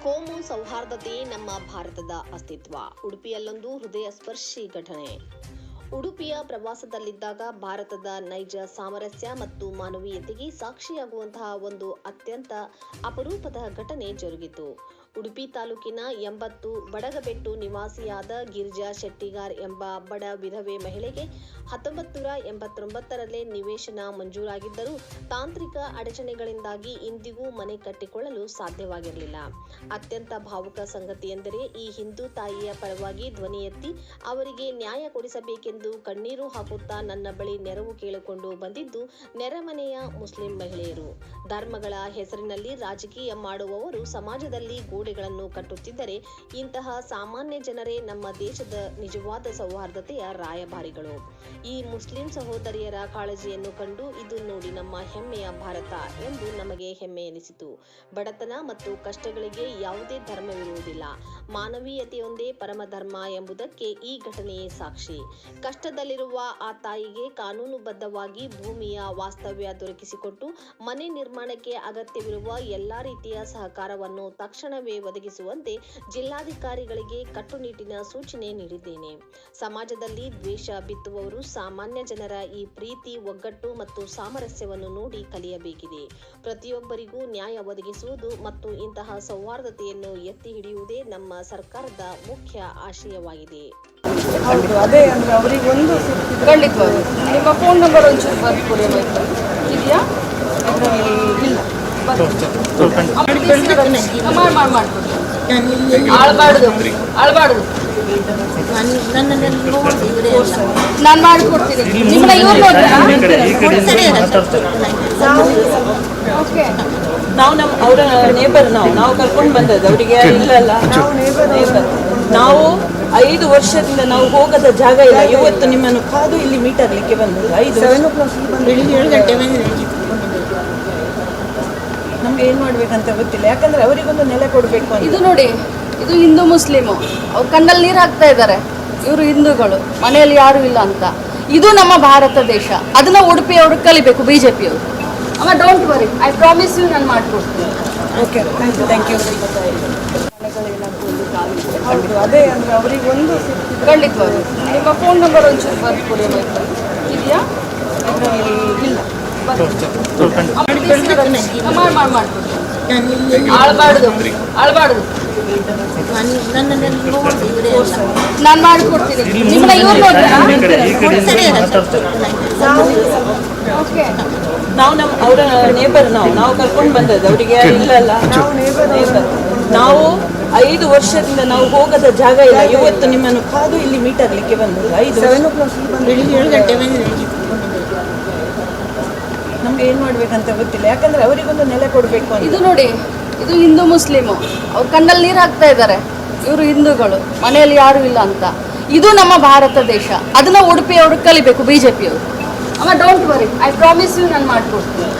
ಕೋಮು ಸೌಹಾರ್ದತೆ ನಮ್ಮ ಭಾರತದ ಅಸ್ತಿತ್ವ. ಉಡುಪಿಯಲ್ಲೊಂದು ಹೃದಯ ಸ್ಪರ್ಶಿ ಘಟನೆ. ಉಡುಪಿಯ ಪ್ರವಾಸದಲ್ಲಿದ್ದಾಗ ಭಾರತದ ನೈಜ ಸಾಮರಸ್ಯ ಮತ್ತು ಮಾನವೀಯತೆಗೆ ಸಾಕ್ಷಿಯಾಗುವಂತಹ ಒಂದು ಅತ್ಯಂತ ಅಪರೂಪದ ಘಟನೆ ಜರುಗಿತು. ಉಡುಪಿ ತಾಲೂಕಿನ 80 ಬಡಗಬೆಟ್ಟು ನಿವಾಸಿಯಾದ ಗಿರಿಜಾ ಶೆಟ್ಟಿಗಾರ್ ಎಂಬ ಬಡ ವಿಧವೆ ಮಹಿಳೆಗೆ 1989ರಲ್ಲೇ ನಿವೇಶನ ಮಂಜೂರಾಗಿದ್ದರೂ ತಾಂತ್ರಿಕ ಅಡಚಣೆಗಳಿಂದಾಗಿ ಇಂದಿಗೂ ಮನೆ ಕಟ್ಟಿಕೊಳ್ಳಲು ಸಾಧ್ಯವಾಗಿರಲಿಲ್ಲ. ಅತ್ಯಂತ ಭಾವುಕ ಸಂಗತಿ ಎಂದರೆ ಈ ಹಿಂದೂ ತಾಯಿಯ ಪರವಾಗಿ ಧ್ವನಿ ಎತ್ತಿ ಅವರಿಗೆ ನ್ಯಾಯ ಕೊಡಿಸಬೇಕೆಂದು ಕಣ್ಣೀರು ಹಾಕುತ್ತಾ ನನ್ನ ಬಳಿ ನೆರವು ಕೇಳಿಕೊಂಡು ಬಂದಿದ್ದು ನೆರೆಮನೆಯ ಮುಸ್ಲಿಂ ಮಹಿಳೆಯರು. ಧರ್ಮಗಳ ಹೆಸರಿನಲ್ಲಿ ರಾಜಕೀಯ ಮಾಡುವವರು ಸಮಾಜದಲ್ಲಿ ಗೋಡೆಗಳನ್ನು ಕಟ್ಟುತ್ತಿದ್ದರೆ ಇಂತಹ ಸಾಮಾನ್ಯ ಜನರೇ ನಮ್ಮ ದೇಶದ ನಿಜವಾದ ಸೌಹಾರ್ದತೆಯ ರಾಯಭಾರಿಗಳು. ಈ ಮುಸ್ಲಿಂ ಸಹೋದರಿಯರ ಕಾಳಜಿಯನ್ನು ಕಂಡು ಇದು ನೋಡಿ ನಮ್ಮ ಹೆಮ್ಮೆಯ ಭಾರತ ಎಂದು ನಮಗೆ ಹೆಮ್ಮೆ ಎನಿಸಿತು. ಬಡತನ ಮತ್ತು ಕಷ್ಟಗಳಿಗೆ ಯಾವುದೇ ಧರ್ಮವಿರುವುದಿಲ್ಲ, ಮಾನವೀಯತೆಯೊಂದೇ ಪರಮಧರ್ಮ ಎಂಬುದಕ್ಕೆ ಈ ಘಟನೆಯೇ ಸಾಕ್ಷಿ. ಕಷ್ಟದಲ್ಲಿರುವ ಆ ತಾಯಿಗೆ ಕಾನೂನುಬದ್ಧವಾಗಿ ಭೂಮಿಯ ವಾಸ್ತವ್ಯ ದೊರಕಿಸಿಕೊಟ್ಟು ಮನೆ ನಿರ್ಮಾಣಕ್ಕೆ ಅಗತ್ಯವಿರುವ ಎಲ್ಲಾ ರೀತಿಯ ಸಹಕಾರವನ್ನು ತಕ್ಷಣವೇ ಒದಗಿಸುವಂತೆ ಜಿಲ್ಲಾಧಿಕಾರಿಗಳಿಗೆ ಕಟ್ಟುನಿಟ್ಟಿನ ಸೂಚನೆ ನೀಡಿದ್ದೇನೆ. ಸಮಾಜದಲ್ಲಿ ದ್ವೇಷ ಬಿತ್ತುವವರು ಸಾಮಾನ್ಯ ಜನರ ಈ ಪ್ರೀತಿ, ಒಗ್ಗಟ್ಟು ಮತ್ತು ಸಾಮರಸ್ಯವನ್ನು ನೋಡಿ ಕಲಿಯಬೇಕಿದೆ. ಪ್ರತಿಯೊಬ್ಬರಿಗೂ ನ್ಯಾಯ ಒದಗಿಸುವುದು ಮತ್ತು ಇಂತಹ ಸೌಹಾರ್ದತೆಯನ್ನು ಎತ್ತಿ ಹಿಡಿಯುವುದೇ ನಮ್ಮ ಸರ್ಕಾರದ ಮುಖ್ಯ ಆಶಯವಾಗಿದೆ. ಹೌದು, ಅದೇ ಅಂದ್ರೆ ಅವರಿಗೆ ಒಂದು ಖಂಡಿತವಾಗಿ ನಿಮ್ಮ ಫೋನ್ ನಂಬರ್ ಒಂಚೂರು ಬರ್ಕೊಡಿ. ಇದೆಯಾ? ಇಲ್ಲ, ಆಳ್ಬಾರ್ದು ನಾನು ಮಾಡಿಕೊಡ್ತೀನಿ. ನಿಮ್ಮನ್ನ ಇವ್ರು ನಾವು ಅವರ ನೇಬರ್ ನಾವು ಕರ್ಕೊಂಡು ಬಂದದ್ದು ಅವರಿಗೆ ಇಲ್ಲಲ್ಲ. ನಾವು 5 ವರ್ಷದಿಂದ ನಾವು ಹೋಗದ ಜಾಗ ಇಲ್ಲ. ಇವತ್ತು ನಿಮ್ಮನ್ನು ಕಾದು ಇಲ್ಲಿ ಮೀಟ್ ಆಗ್ಲಿಕ್ಕೆ ಬಂದದ್ದು. 7 ಗಂಟೆ ನಮ್ಗೆ ಏನ್ ಮಾಡ್ಬೇಕಂತ ಗೊತ್ತಿಲ್ಲ, ಯಾಕಂದ್ರೆ ಅವರಿಗೊಂದು ನೆಲೆ ಕೊಡ್ಬೇಕು. ಇದು ನೋಡಿ, ಇದು ಹಿಂದೂ ಮುಸ್ಲಿಮು, ಅವ್ರು ಕಣ್ಣಲ್ಲಿ ನೀರು ಹಾಕ್ತಾ ಇದ್ದಾರೆ. ಇವರು ಹಿಂದೂಗಳು, ಮನೆಯಲ್ಲಿ ಯಾರು ಇಲ್ಲ ಅಂತ. ಇದು ನಮ್ಮ ಭಾರತ ದೇಶ, ಅದನ್ನ ಉಡುಪಿ ಅವರು ಕಲಿಬೇಕು, ಬಿಜೆಪಿಯವರು. ಅಮ್ಮ don't worry, I promise you, ನಾನು ಮಾಡ್ಕೊಡ್ತೀನಿ. Okay, thank you. ಹೌದು, ಅದೇ ಅಂದ್ರೆ ಅವರಿಗೆ ಒಂದು ಖಂಡಿತವಾಗಿ ನಿಮ್ಮ ಫೋನ್ ನಂಬರ್ ಒಂಚೂರು ಬರ್ಕೊಡಿ. ಇದೆಯಾ? ಇಲ್ಲ, ಆಳ್ಬಾರ್ದು ನಾನು ಮಾಡಿಕೊಡ್ತೀನಿ. ನಿಮ್ಮನ್ನ ಇವ್ರು ನಾವು ಅವರ ನೇಬರ್ ನಾವು ಕರ್ಕೊಂಡು ಬಂದದ್ದು ಅವರಿಗೆ ಇಲ್ಲಲ್ಲ. ನಾವು 5 ವರ್ಷದಿಂದ ನಾವು ಹೋಗದ ಜಾಗ ಇಲ್ಲ. ಇವತ್ತು ನಿಮ್ಮನ್ನು ಕಾದು ಇಲ್ಲಿ ಮೀಟ್ ಆಗ್ಲಿಕ್ಕೆ ಬಂದದ್ದು. 7 ಗಂಟೆ ನಮ್ಗೆ ಏನ್ ಮಾಡ್ಬೇಕಂತ ಗೊತ್ತಿಲ್ಲ, ಯಾಕಂದ್ರೆ ಅವರಿಗೊಂದು ನೆಲೆ ಕೊಡ್ಬೇಕು. ಇದು ನೋಡಿ, ಇದು ಹಿಂದೂ ಮುಸ್ಲಿಮು, ಅವ್ರು ಕಣ್ಣಲ್ಲಿ ನೀರು ಹಾಕ್ತಾ ಇದ್ದಾರೆ. ಇವರು ಹಿಂದೂಗಳು, ಮನೆಯಲ್ಲಿ ಯಾರು ಇಲ್ಲ ಅಂತ. ಇದು ನಮ್ಮ ಭಾರತ ದೇಶ, ಅದನ್ನ ಉಡುಪಿ ಅವರು ಕಲಿಬೇಕು, ಬಿಜೆಪಿಯವರು. ಅಮ್ಮ don't worry, I promise you, ನಾನು ಮಾಡ್ಕೊಡ್ತೀನಿ.